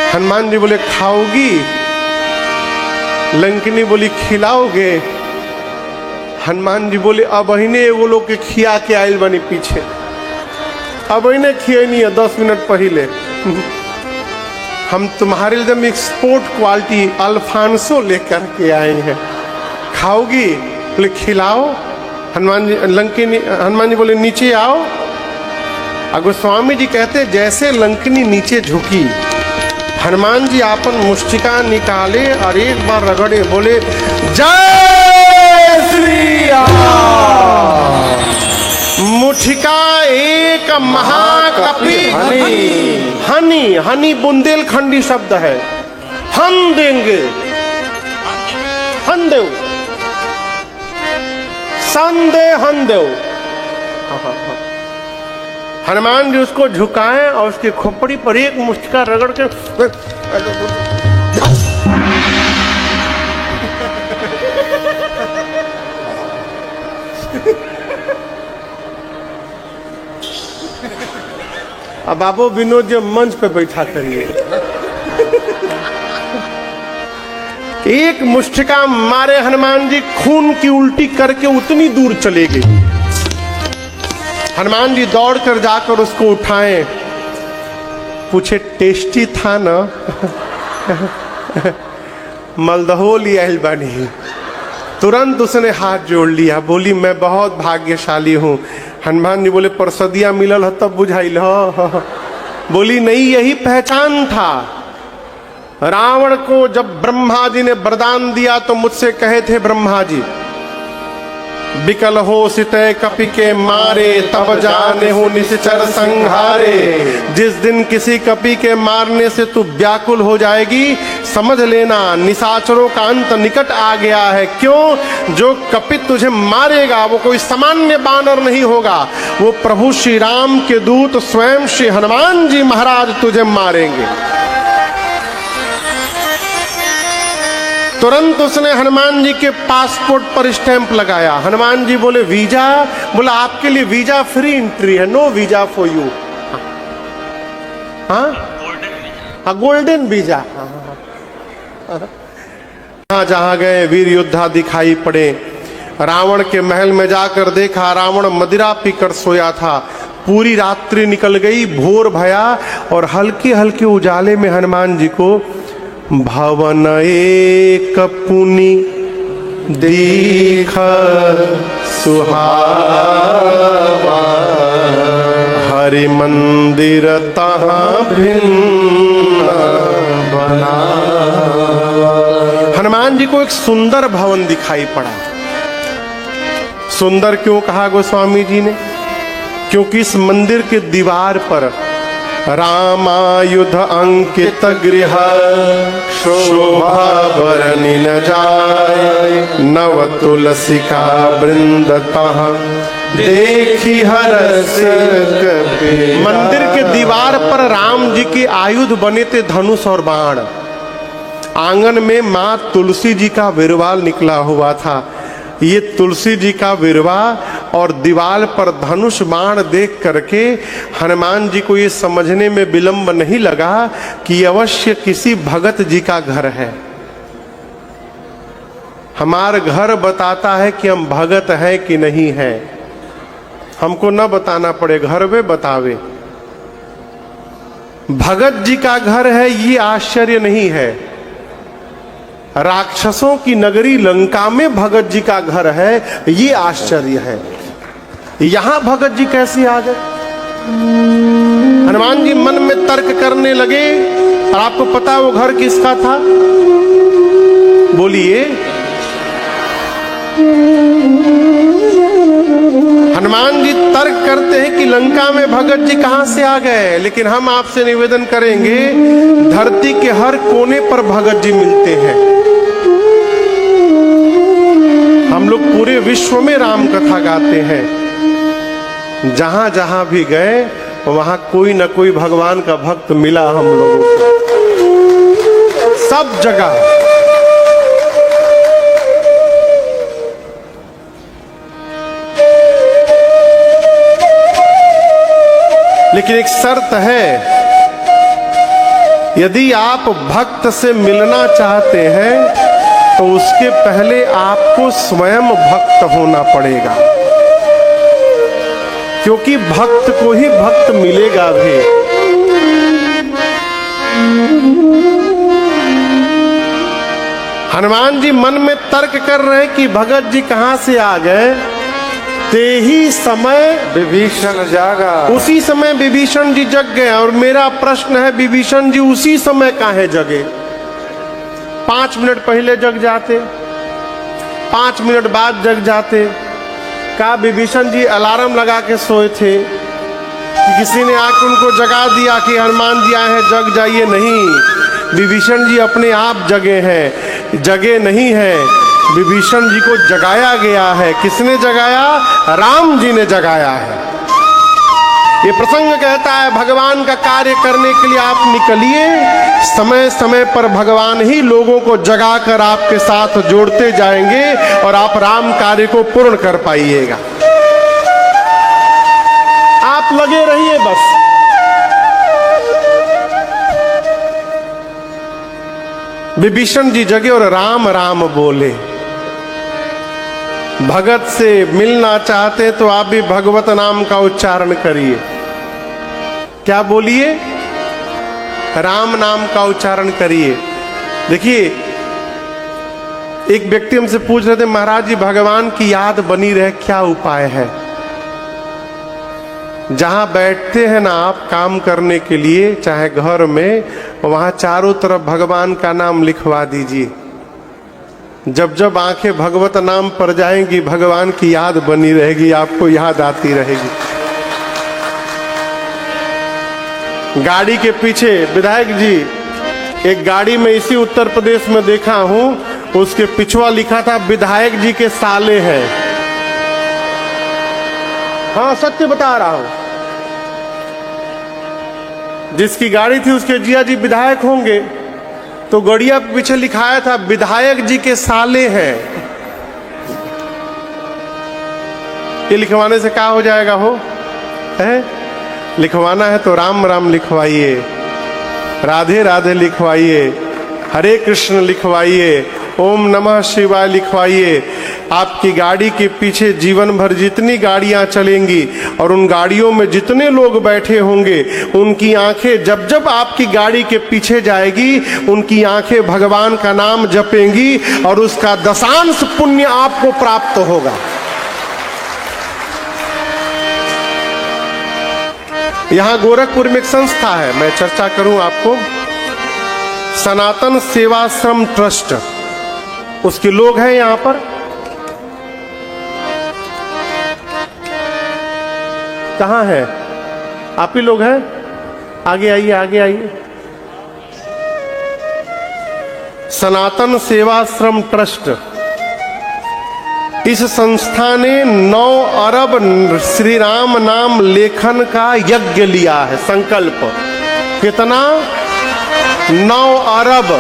हनुमान जी बोले खाओगी? लंकिनी बोली खिलाओगे? हनुमान जी बोले अब इन्हें वो लोग के खिया के आयल बनी पीछे, अब इन्हें खिए नहीं है 10 मिनट पहले। हम तुम्हारे लिए एक्सपोर्ट क्वालिटी अल्फांसो लेकर के आए हैं, खाओगी? बोले खिलाओ। हनुमान जी बोले नीचे आओ। गोस्वामी जी कहते जैसे लंकिनी नीचे झुकी, हनुमान जी आपन मुष्टिका निकाले और एक बार रगड़े, बोले जय श्री राम। मुठिका एक महाकपि हनी, हनी बुंदेलखंडी शब्द है, हम देंगे, हम देव, संदेह हम देव। हनुमान जी उसको झुकाएं और उसके खोपड़ी पर एक मुष्टिका रगड़ के अब बाबू विनोद जी मंच पे बैठा करिए। एक मुष्टिका मारे हनुमान जी, खून की उल्टी करके उतनी दूर चले गई। हनुमान जी दौड़कर जाकर उसको उठाए, पूछे टेस्टी था ना? मलदहो लिया बनी। तुरंत उसने हाथ जोड़ लिया, बोली मैं बहुत भाग्यशाली हूँ। हनुमान जी बोले परसदिया मिलल है तब बुझाइल हो? बोली नहीं, यही पहचान था। रावण को जब ब्रह्मा जी ने वरदान दिया तो मुझसे कहे थे ब्रह्मा जी, बिकल हो सितय कपि के मारे, तब जाने हो निश्चर संहारे। जिस दिन किसी कपि के मारने से तू व्याकुल हो जाएगी, समझ लेना निशाचरों का अंत निकट आ गया है। क्यों? जो कपि तुझे मारेगा वो कोई सामान्य बानर नहीं होगा, वो प्रभु श्री राम के दूत स्वयं श्री हनुमान जी महाराज तुझे मारेंगे। तुरंत उसने हनुमान जी के पासपोर्ट पर स्टैंप लगाया। हनुमान जी बोले वीजा? बोला आपके लिए वीजा फ्री एंट्री है, नो वीजा फॉर यू। हाँ, गोल्डन वीजा। हाँ, जहां गए वीर योद्धा दिखाई पड़े। रावण के महल में जाकर देखा, रावण मदिरा पीकर सोया था। पूरी रात्रि निकल गई, भोर भया और हल्के हल्के उजाले में हनुमान जी को भवन एक पुनि दीख सुहावा, हरि मंदिर तहाँ भिन्न बना। हनुमान जी को एक सुंदर भवन दिखाई पड़ा। सुंदर क्यों कहा गोस्वामी जी ने? क्योंकि इस मंदिर के दीवार पर रामायुध अंकित गृह, शोभा बरनि न जाय, नव तुलसिका वृंद तहाँ देखी हरस कपि। मंदिर के दीवार पर राम जी के आयुध बने थे, धनुष और बाण। आंगन में माँ तुलसी जी का विरवाल निकला हुआ था। ये तुलसी जी का विरवा और दीवार पर धनुष बाण देख करके हनुमान जी को ये समझने में विलंब नहीं लगा कि अवश्य किसी भगत जी का घर है। हमारा घर बताता है कि हम भगत हैं कि नहीं हैं। हमको न बताना पड़े, घर वे बतावे। भगत जी का घर है ये आश्चर्य नहीं है। राक्षसों की नगरी लंका में भगत जी का घर है ये आश्चर्य है। यहां भगत जी कैसे आ गए? हनुमान जी मन में तर्क करने लगे। और आपको पता है वो घर किसका था? बोलिए। हनुमान जी तर्क करते हैं कि लंका में भगत जी कहां से आ गए, लेकिन हम आपसे निवेदन करेंगे धरती के हर कोने पर भगत जी मिलते हैं। हम लोग पूरे विश्व में राम कथा गाते हैं। जहां जहां भी गए वहां कोई ना कोई भगवान का भक्त मिला हम लोगों को, सब जगह। लेकिन एक शर्त है, यदि आप भक्त से मिलना चाहते हैं तो उसके पहले आपको स्वयं भक्त होना पड़ेगा, क्योंकि भक्त को ही भक्त मिलेगा भी। हनुमान जी मन में तर्क कर रहे कि भगत जी कहां से आ गए। ते ही समय विभीषण जागा, उसी समय विभीषण जी जग गए। और मेरा प्रश्न है, विभीषण जी उसी समय काहे जगे? 5 मिनट पहले जग जाते, 5 मिनट बाद जग जाते। क्या विभीषण जी अलार्म लगा के सोए थे कि किसी ने आके उनको जगा दिया कि हनुमान जी आए हैं जग जाइए? नहीं, विभीषण जी अपने आप जगे हैं, जगे नहीं हैं। विभीषण जी को जगाया गया है। किसने जगाया? राम जी ने जगाया है। ये प्रसंग कहता है भगवान का कार्य करने के लिए आप निकलिए, समय समय पर भगवान ही लोगों को जगाकर आपके साथ जोड़ते जाएंगे और आप राम कार्य को पूर्ण कर पाइएगा। आप लगे रहिए बस। विभीषण जी जगे और राम राम बोले। भगत से मिलना चाहते तो आप भी भगवत नाम का उच्चारण करिए। क्या बोलिए? राम नाम का उच्चारण करिए। देखिए, एक व्यक्ति हमसे पूछ रहे थे, महाराज जी भगवान की याद बनी रहे क्या उपाय है? जहां बैठते हैं ना आप काम करने के लिए, चाहे घर में, वहां चारों तरफ भगवान का नाम लिखवा दीजिए। जब जब आंखें भगवत नाम पर जाएंगी, भगवान की याद बनी रहेगी, आपको याद आती रहेगी। गाड़ी के पीछे विधायक जी, एक गाड़ी में इसी उत्तर प्रदेश में देखा हूं, उसके पिछवा लिखा था विधायक जी के साले हैं। हाँ सत्य बता रहा हूं। जिसकी गाड़ी थी उसके जिया जी विधायक होंगे, तो गड़िया के पीछे लिखाया था विधायक जी के साले हैं। ये लिखवाने से क्या हो जाएगा? हो है लिखवाना है तो राम राम लिखवाइए, राधे राधे लिखवाइए, हरे कृष्ण लिखवाइए, ओम नमः शिवाय लिखवाइए। आपकी गाड़ी के पीछे जीवन भर जितनी गाड़ियां चलेंगी और उन गाड़ियों में जितने लोग बैठे होंगे, उनकी आंखें जब जब आपकी गाड़ी के पीछे जाएगी, उनकी आंखें भगवान का नाम जपेंगी और उसका दशांश पुण्य आपको प्राप्त होगा। यहां गोरखपुर में एक संस्था है, मैं चर्चा करूं आपको, सनातन सेवाश्रम ट्रस्ट, उसके लोग हैं यहां पर। कहां है? आप ही लोग हैं? आगे आइए, आगे आइए। सनातन सेवाश्रम ट्रस्ट, इस संस्था ने 9 अरब श्री राम नाम लेखन का यज्ञ लिया है, संकल्प। कितना? 9 अरब